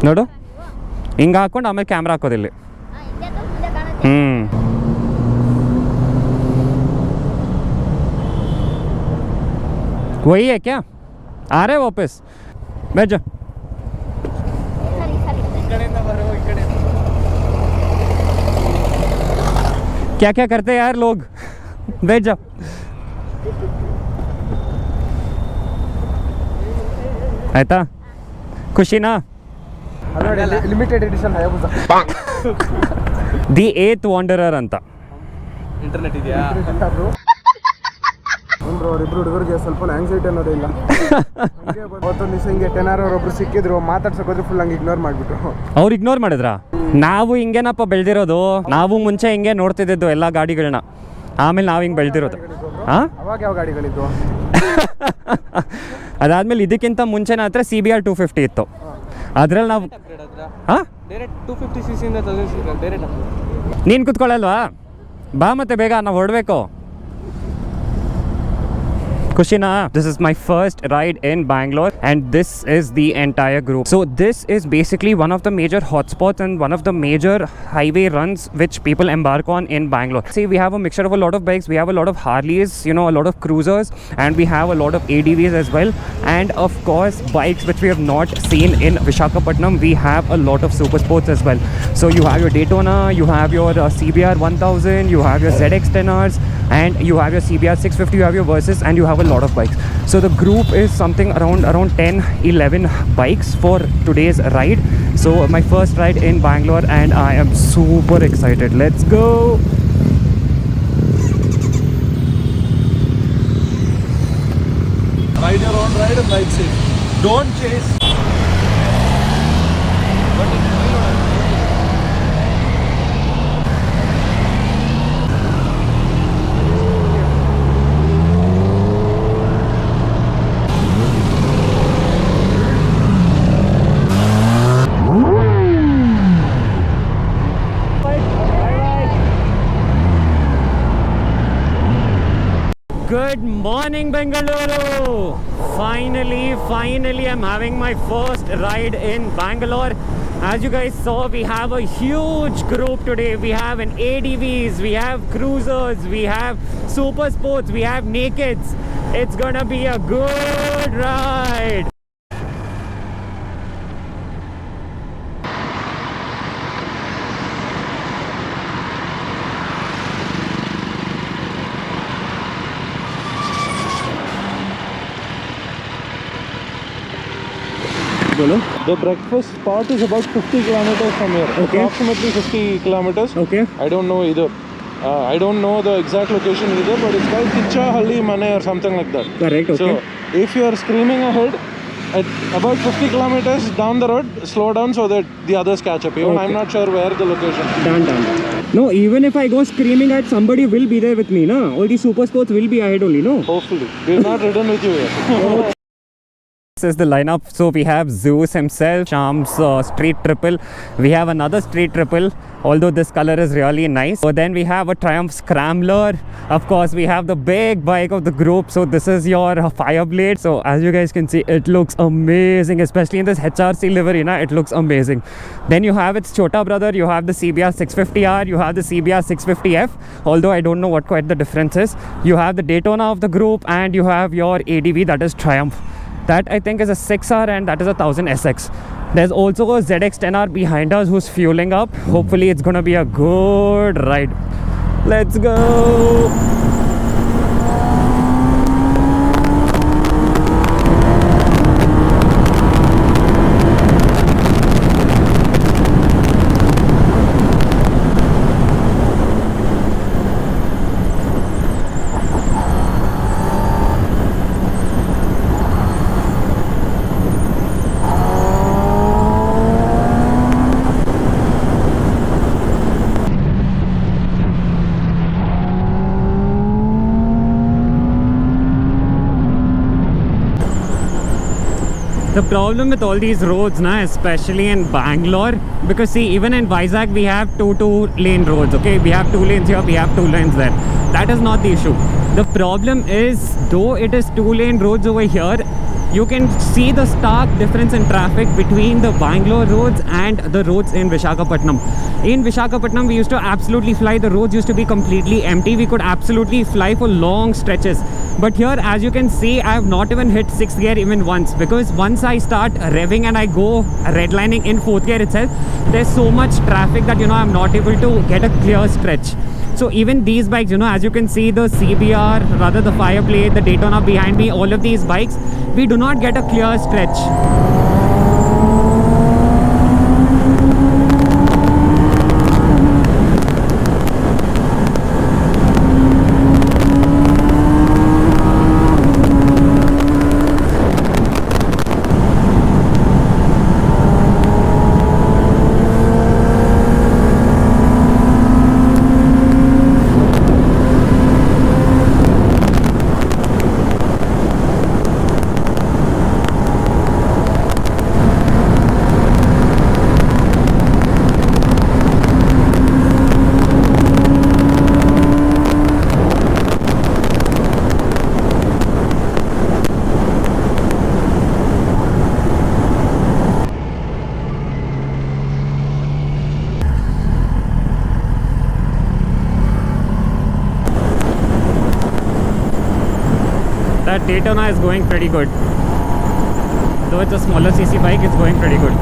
ನೋಡು ಹಿಂಗೆ ಹಾಕ್ಕೊಂಡು ಆಮೇಲೆ ಕ್ಯಾಮ್ರಾ ಹಾಕೋದಿಲ್ಲ. वही है क्या? आ रहे वापस? बैठ जा. क्या क्या करते हैं यार लोग. बैठ जाओ. आयता खुशी ना. Limited edition the 8th wanderer ಅಂತ. ಇಂಟರ್ನೆಟ್ ಇದೆಯಾ? ಅವರಿಬ್ರು ಹುಡುಗರಿಗೆ ಸ್ವಲ್ಪ ಆಂಗ್ಸೈಟಿ ಅನ್ನೋದೇ ಇಲ್ಲ. ಅವತ್ತೊಂದು ದಿವಸ ಹಿಂಗೆ 10 hour ಒಬ್ರು ಸಿಕ್ಕಿದ್ರು, ಮಾತಾಡ್ಸಕ್ ಹೋದ್ರೆ ಫುಲ್ ಹಂಗೆ ಇಗ್ನೋರ್ ಮಾಡಿಬಿಟ್ರು. ಅವ್ರು ಇಗ್ನೋರ್ ಮಾಡಿದ್ರಾ? ನಾವು ಹಿಂಗೇನಪ್ಪ ಬೆಳೆದಿರೋದು. ನಾವು ಮುಂಚೆ ಹಿಂಗೆ ನೋಡ್ತಿದ್ದು ಎಲ್ಲ ಗಾಡಿಗಳನ್ನ, ಆಮೇಲೆ ನಾವು ಹಿಂಗೆ ಬೆಳೆದಿರೋದು. ಹಾಂ, ಅವಾಗ ಯಾವ ಗಾಡಿಗಳಿದ್ವು? ಅದಾದ್ಮೇಲೆ ಇದಕ್ಕಿಂತ ಮುಂಚೆನ ಹತ್ರ CBR 250 ಇತ್ತು. ಅದ್ರಲ್ಲಿ ನಾವು ಹಾಂ ಡೈರೆಕ್ಟ್ 250cc ಇಂದ 1000cc ಡೈರೆಕ್ಟ್. ನೀನು ಕುತ್ಕೊಳ್ಳಲ್ವಾ? ಬಾ ಮತ್ತೆ ಬೇಗ, ನಾವು ಹೊರಡಬೇಕು. Kushina, this is my first ride in Bangalore and this is the entire group. So this is basically one of the major hotspots and one of the major highway runs which people embark on in Bangalore. See, we have a mixture of a lot of bikes, we have a lot of Harleys, you know, a lot of cruisers, and we have a lot of ADVs as well, and of course bikes which we have not seen in Visakhapatnam. We have a lot of super sports as well. So you have your Daytona, you have your CBR 1000, you have your ZX 10Rs, and you have your CBR 650, you have your Versys, and you have a lot of bikes. So the group is something around 10-11 bikes for today's ride. So my first ride in Bangalore and I am super excited. Let's go. Ride your own ride and ride safe. Don't chase. Good morning, Bengaluru. Finally I'm having my first ride in Bangalore. As you guys saw, we have a huge group today. We have an ADVs, we have cruisers, we have super sports, we have nakeds. It's gonna be a good ride. The breakfast spot is about 50 kilometers from here. Okay. Approximately 50 kilometers. Okay. I don't know either. I don't know the exact location either, but it's called Kichahalli Mane or something like that. Correct, okay. So if you are screaming ahead, at about 50 kilometers down the road, slow down so that the others catch up. Even Okay. I'm not sure where the location. Done. No, even if I go screaming at somebody will be there with me, no? All these super sports will be ahead only, no? Hopefully. We've not ridden with you yet. This is the lineup. So we have Zeus himself, Sham's Street Triple. We have another Street Triple, although this color is really nice. So then we have a Triumph Scrambler. Of course, we have the big bike of the group. So this is your Fireblade. So as you guys can see, it looks amazing, especially in this HRC livery, na, it looks amazing. Then you have its Chota brother. You have the CBR 650R. You have the CBR 650F. Although I don't know what quite the difference is. You have the Daytona of the group, and you have your ADV, that is Triumph. That I think is a 6R, and that is a 1000 SX. There's also a ZX 10R behind us who's fueling up. Hopefully it's gonna be a good ride. Let's go. The problem with all these roads, na, especially in Bangalore, because see, even in Vizag we have two lane roads, okay? We have 2 lanes here, we have 2 lanes there. That is not the issue. The problem is, though it is 2 lane roads over here, you can see the stark difference in traffic between the Bangalore roads and the roads in Visakhapatnam. In Visakhapatnam, we used to absolutely fly. The roads used to be completely empty. We could absolutely fly for long stretches. But here, as you can see, I have not even hit 6th gear even once, because once I start revving and I go redlining in 4th gear itself, there's so much traffic that, you know, I'm not able to get a clear stretch. So even these bikes, you know, as you can see, the CBR, rather the Fireblade, the Daytona behind me, all of these bikes, we do not get a clear stretch. That Daytona is going pretty good. Though it's a smaller cc bike, it's going pretty good.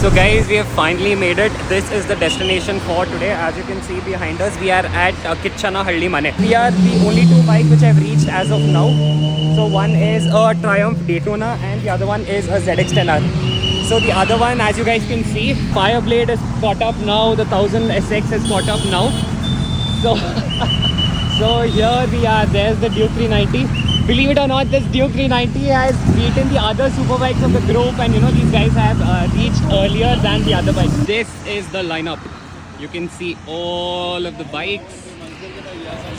So guys, we have finally made it. This is the destination for today. As you can see behind us, we are at Kitchanahalli Mane. We are the only two bikes which I've reached as of now. So one is a Triumph Daytona and the other one is a ZX-10R. So the other one, as you guys can see, Fireblade is caught up now. The 1000 SX is caught up now. So, so here we are. There's the Duke 390. Believe it or not, this Duke 390 has beaten the other superbikes of the group, and you know, these guys have reached earlier than the other bikes. This is the lineup. You can see all of the bikes.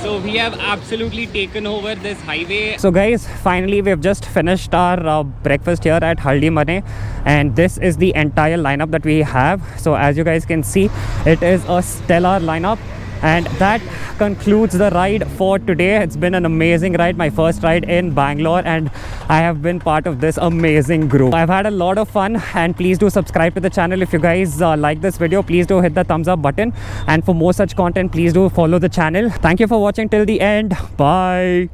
So we have absolutely taken over this highway. So guys, finally we've just finished our breakfast here at Haldi Mane, and this is the entire lineup that we have. So as you guys can see, it is a stellar lineup, and that concludes the ride for today. It's been an amazing ride, my first ride in Bangalore, and I have been part of this amazing group. I've had a lot of fun, and please do subscribe to the channel if you guys like this video. Please do hit the thumbs up button, and for more such content, please do follow the channel. Thank you for watching till the end. Bye.